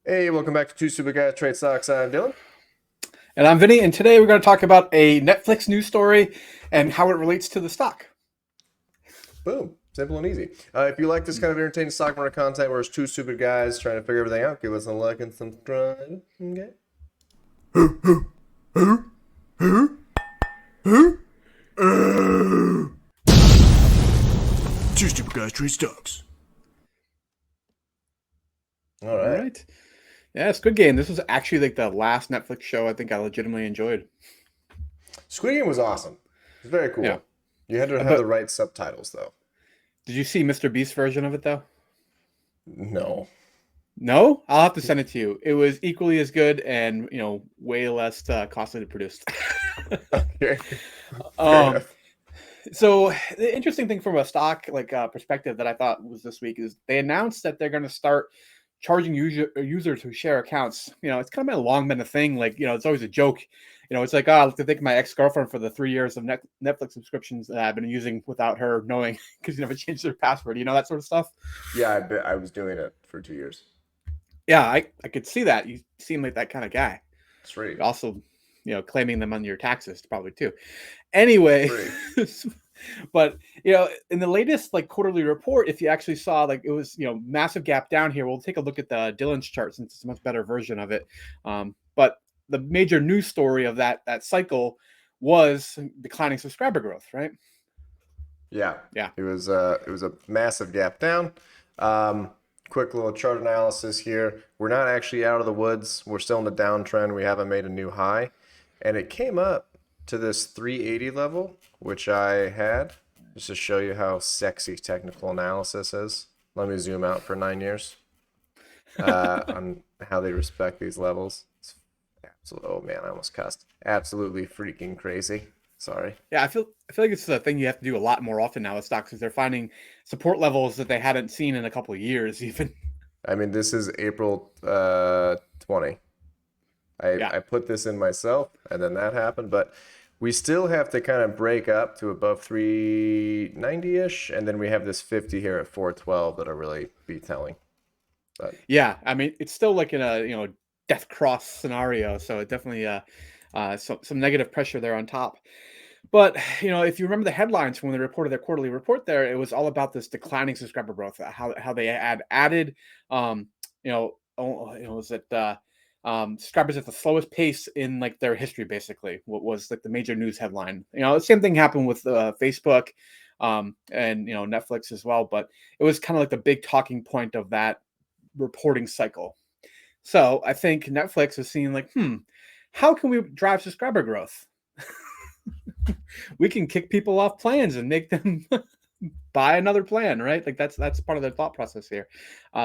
Hey, welcome back to Two Super Guys Trade Stocks. I'm Dylan. And I'm Vinny, and today we're going to talk about a Netflix news story and how it relates to the stock. Boom. Simple and easy. If you like this kind of entertaining stock market content where it's two stupid guys trying to figure everything out, give us a like and subscribe. Okay. Two Stupid Guys Trade Stocks. All All right. right. Yeah, Squid Game. This was actually like the last Netflix show I think I legitimately enjoyed. Squid Game was awesome. It was very Yeah. cool. You had to have the But right subtitles, though. did you see Mr. Beast's version of it, though? No. No? I'll have to send it to you. It was equally as good and, way less costly to produce. Okay. Fair um, enough. so the interesting thing from a stock perspective that I thought was this week is they announced that they're going to start charging users who share accounts. It's kind of long been a thing. Like, it's always a joke. It's like, I have to thank my ex-girlfriend for the 3 years of Netflix subscriptions that I've been using without her knowing because you never changed their password, that sort of stuff. Yeah, I bet I was doing it for 2 years. Yeah, I could see that. You seem like that kind of guy. It's free. Also, claiming them on your taxes probably too. Anyway, Free. but in the latest like quarterly report, if you actually saw like it was massive gap down here. We'll take a look at the Dylan's chart since it's a much better version of it. But the major news story of that cycle was declining subscriber growth, right? Yeah, Yeah. it was a massive gap down. Quick little chart analysis here. We're not actually out of the woods. We're still in the downtrend. We haven't made a new high, and it came up to this 380 level, which I had just to show you how sexy technical analysis is. Let me zoom out for 9 years on how they respect these levels. It's absolutely, oh man, I almost cussed. Absolutely freaking crazy. Sorry. Yeah, I feel like it's a thing you have to do a lot more often now with stocks because they're finding support levels that they hadn't seen in a couple of years, even. I mean, this is April 20. Yeah. I put this in myself, and then that happened, but we still have to kind of break up to above 390-ish, and then we have this 50 here at 412 that'll really be telling. But Yeah, I mean, it's still like in a death cross scenario, so it definitely some negative pressure there on top. But if you remember the headlines from when they reported their quarterly report, there it was all about this declining subscriber growth, how they had added, was it subscribers at the slowest pace in like their history, basically. What was like the major news headline? The same thing happened with Facebook, and Netflix as well, but it was kind of like the big talking point of that reporting cycle. So I think Netflix is seeing like, how can we drive subscriber growth? We can kick people off plans and make them buy another plan, right? Like that's part of their thought process here.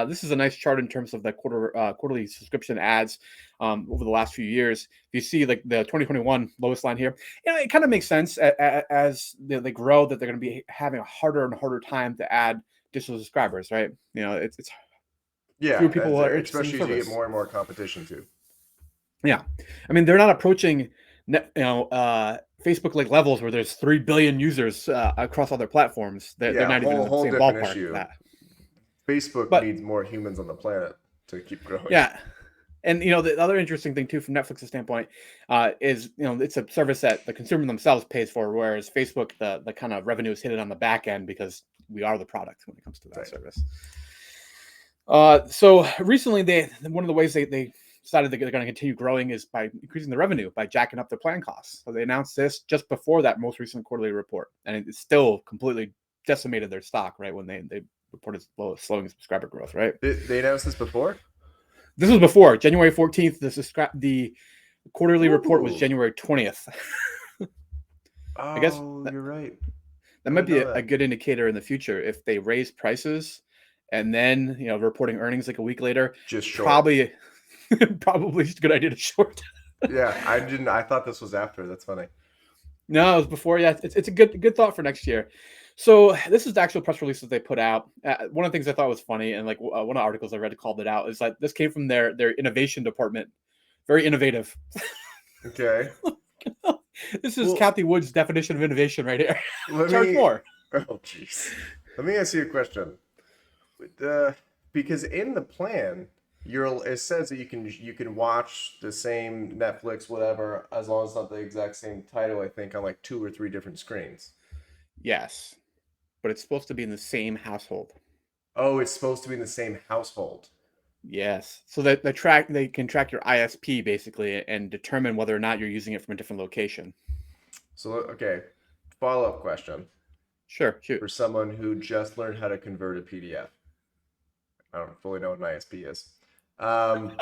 This is a nice chart in terms of the quarterly subscription ads over the last few years. If you see like the 2021 lowest line here, it kind of makes sense as they grow that they're going to be having a harder and harder time to add digital subscribers, right? It's yeah, fewer people are interested in the especially as you get service. more and more competition too. Yeah, I mean they're not approaching Facebook like levels where there's 3 billion users across all their platforms. They're Yeah, not even in the whole same different ballpark of issue. that. Facebook But needs more humans on the planet to keep growing. yeah, and the other interesting thing too, from Netflix's standpoint, is it's a service that the consumer themselves pays for, whereas Facebook, the kind of revenue is hit on the back end because we are the product when it comes to that Right. service. So recently, one of the ways they decided they're going to continue growing is by increasing the revenue by jacking up their plan costs. So they announced this just before that most recent quarterly report, and it's still completely decimated their stock right when they reported slowing subscriber growth. Right. They announced this before? This was before January 14th. The quarterly report was Ooh. January 20th. I guess Oh, that, you're right. that I might didn't be know a that. good indicator in the future if they raise prices and then reporting earnings like a week later. Just short. Probably probably a good idea to short. Yeah, I didn't. I thought this was after. That's funny. No, it was before. Yeah, it's a good thought for next year. So this is the actual press release that they put out. One of the things I thought was funny, and like one of the articles I read called it out, is that this came from their innovation department. Very innovative. Okay. This is Well, Kathy Wood's definition of innovation right here. let Charge me. more. Oh, jeez. Let me ask you a question. Because in the plan, It says that you can watch the same Netflix whatever as long as it's not the exact same title. I think on like 2 or 3 different screens. Yes, but it's supposed to be in the same household. Oh, it's supposed to be in the same household. Yes, so that they can track your ISP basically and determine whether or not you're using it from a different location. So okay, follow-up question Sure, shoot. for someone who just learned how to convert a PDF. I don't fully know what an ISP is. Um,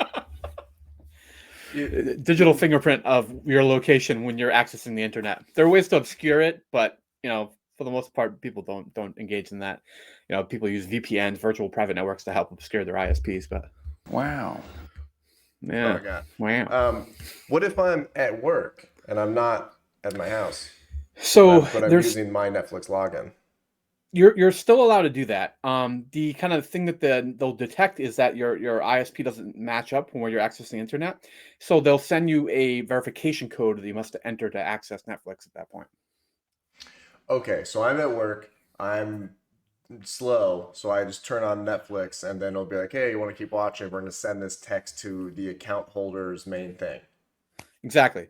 it, Digital fingerprint of your location when you're accessing the internet. There are ways to obscure it, but for the most part, people don't engage in that. People use VPNs, virtual private networks, to help obscure their ISPs. But Wow. oh yeah, my God. wow. What if I'm at work and I'm not at my house, So but I'm there's using my Netflix login? you're still allowed to do that. The kind of thing that they'll detect is that your ISP doesn't match up when you're accessing the internet. So they'll send you a verification code that you must enter to access Netflix at that point. Okay, so I'm at work. I'm slow, so I just turn on Netflix, and then it'll be like, "Hey, you want to keep watching? We're going to send this text to the account holder's main thing." Exactly.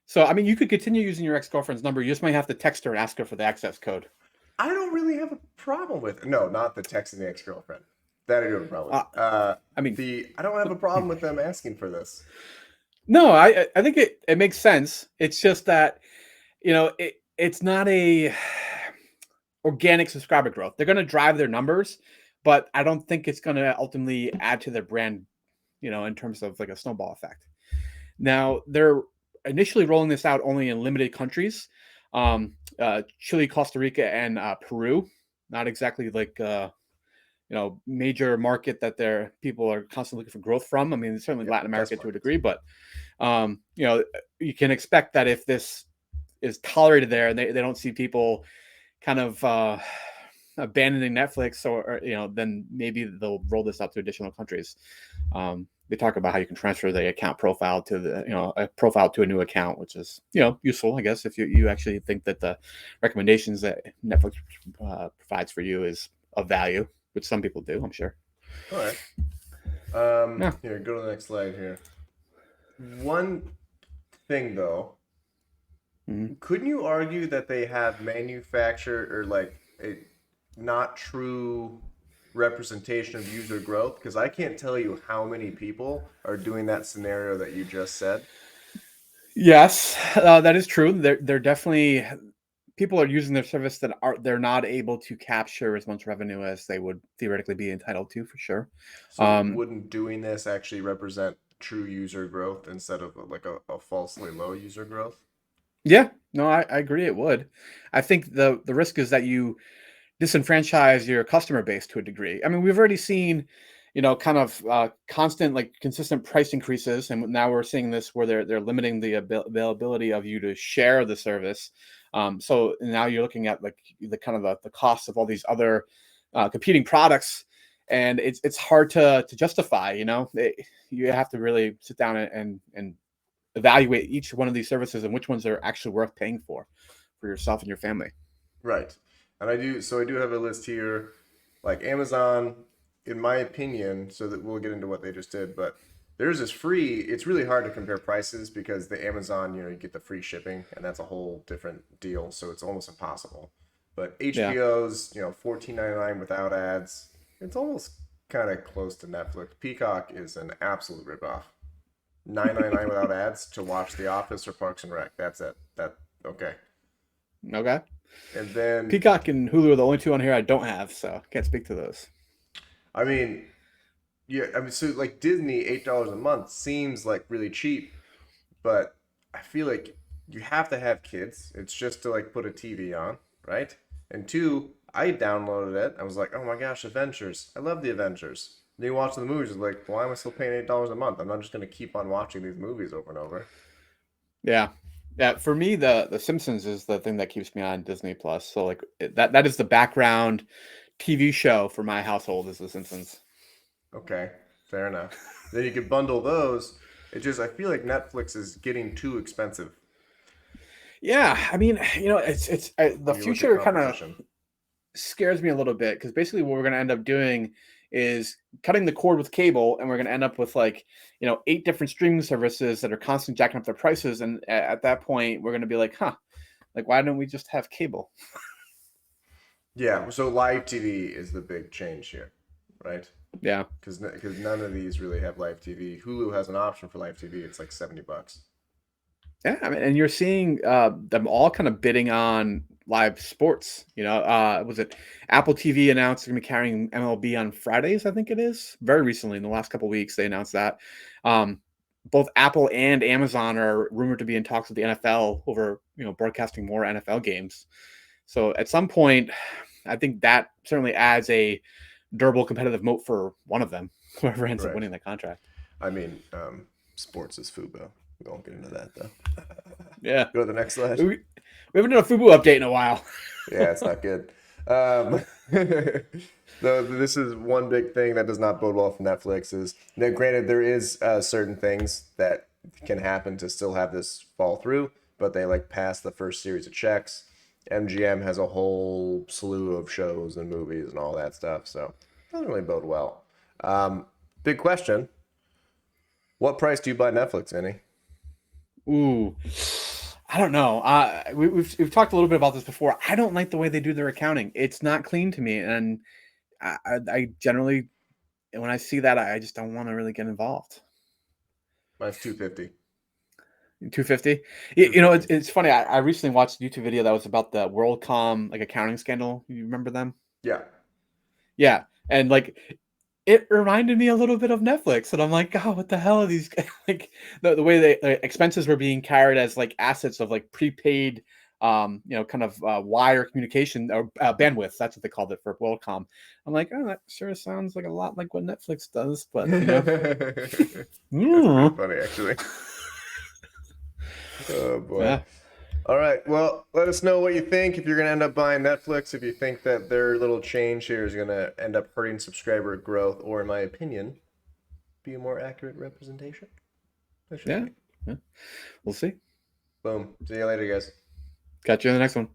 So I mean, you could continue using your ex-girlfriend's number. You just might have to text her and ask her for the access code. I don't really have a problem with it. No, not the texting the ex-girlfriend. That I do have a problem Uh, with. I mean, I don't have a problem with them asking for this. no, I think it makes sense. It's just that it's not a organic subscriber growth. They're going to drive their numbers, but I don't think it's going to ultimately add to their brand. In terms of like a snowball effect. Now they're initially rolling this out only in limited countries, Chile, Costa Rica, and Peru. Not exactly like major market that their people are constantly looking for growth from. I mean, certainly Yep, Latin test America to a markets. degree, but you can expect that if this is tolerated there and they don't see people kind of abandoning Netflix or then maybe they'll roll this out to additional countries. They talk about how you can transfer the account profile to a profile to a new account, which is useful, I guess, if you actually think that the recommendations that Netflix provides for you is of value, which some people do, I'm sure. All right. Yeah. Here, go to the next slide here. One thing though, Mhm. couldn't you argue that they have manufactured or like a not true representation of user growth? Because I can't tell you how many people are doing that scenario that you just said. Yes, that is true. They're definitely people are using their service that they're not able to capture as much revenue as they would theoretically be entitled to, for sure. So Um, wouldn't doing this actually represent true user growth instead of like a falsely low user growth? yeah, no, I agree. It would. I think the risk is that you disenfranchise your customer base to a degree. I mean, we've already seen, kind of constant, like consistent price increases, and now we're seeing this where they're limiting the availability of you to share the service. So now you're looking at like the kind of the cost of all these other competing products, and it's hard to justify. You have to really sit down and evaluate each one of these services and which ones are actually worth paying for yourself and your family. Right. And I do have a list here, like Amazon, in my opinion, so that we'll get into what they just did, but theirs is free. It's really hard to compare prices because the Amazon, you get the free shipping, and that's a whole different deal, so it's almost impossible. But Yeah. HBO's, 14.99 without ads. It's almost kind of close to Netflix. Peacock is an absolute ripoff. 9.99 without ads to watch The Office or Parks and Rec. That's it. That okay. Okay. And then Peacock and Hulu are the only two on here I don't have, so can't speak to those. I mean, yeah, I mean, so like Disney, $8 a month seems like really cheap, but I feel like you have to have kids. It's just to like put a TV on, right? And two, I downloaded it. I was like, oh my gosh, Avengers! I love the Avengers. Then you watch the movies, it's like, why am I still paying $8 a month? I'm not just gonna keep on watching these movies over and over. Yeah. Yeah, for me the Simpsons is the thing that keeps me on Disney Plus. So like that is the background TV show for my household is the Simpsons. Okay, fair enough. Then you could bundle those. It just I feel like Netflix is getting too expensive Yeah, I mean, the when you look at future kind of competition. scares me a little bit because basically what we're going to end up doing is cutting the cord with cable, and we're going to end up with like 8 different streaming services that are constantly jacking up their prices. And at that point, we're going to be like, huh, like why don't we just have cable? Yeah, so live TV is the big change here, right? Yeah. Because none of these really have live TV. Hulu has an option for live TV. It's like $70. Yeah, I mean, and you're seeing them all kind of bidding on live sports. Was it Apple TV announced they're going to be carrying MLB on Fridays? I think it is. Very recently, in the last couple of weeks, they announced that. Um, Both Apple and Amazon are rumored to be in talks with the NFL over broadcasting more NFL games. So at some point, I think that certainly adds a durable competitive moat for one of them, whoever ends up Right. winning that contract. I mean, sports is FUBO. We won't get into that though. Yeah. Go to the next slide. We haven't done a FUBU update in a while. Yeah, it's not good. Though this is one big thing that does not bode well for Netflix is now, granted, there is certain things that can happen to still have this fall through, but they like pass the first series of checks. MGM has a whole slew of shows and movies and all that stuff, so it doesn't really bode well. Big question: what price do you buy Netflix, Vinny? Ooh, I don't know. We've talked a little bit about this before. I don't like the way they do their accounting. It's not clean to me, and I generally, when I see that, I just don't want to really get involved. Mine's 250. 250. It's 250. it's funny. I recently watched a YouTube video that was about the WorldCom like accounting scandal. You remember them? Yeah. Yeah, and like it reminded me a little bit of Netflix, and I'm like, God, what the hell are these like the way they expenses were being carried as like assets of like prepaid, kind of wire communication or bandwidth. That's what they called it for WorldCom. I'm like, oh, that sure sounds like a lot like what Netflix does, but That's pretty funny, actually. Oh boy. yeah, All right. Well, let us know what you think. If you're going to end up buying Netflix, if you think that their little change here is going to end up hurting subscriber growth, or in my opinion, be a more accurate representation. That should yeah, be. yeah. We'll see. Boom. See you later, guys. Catch you in the next one.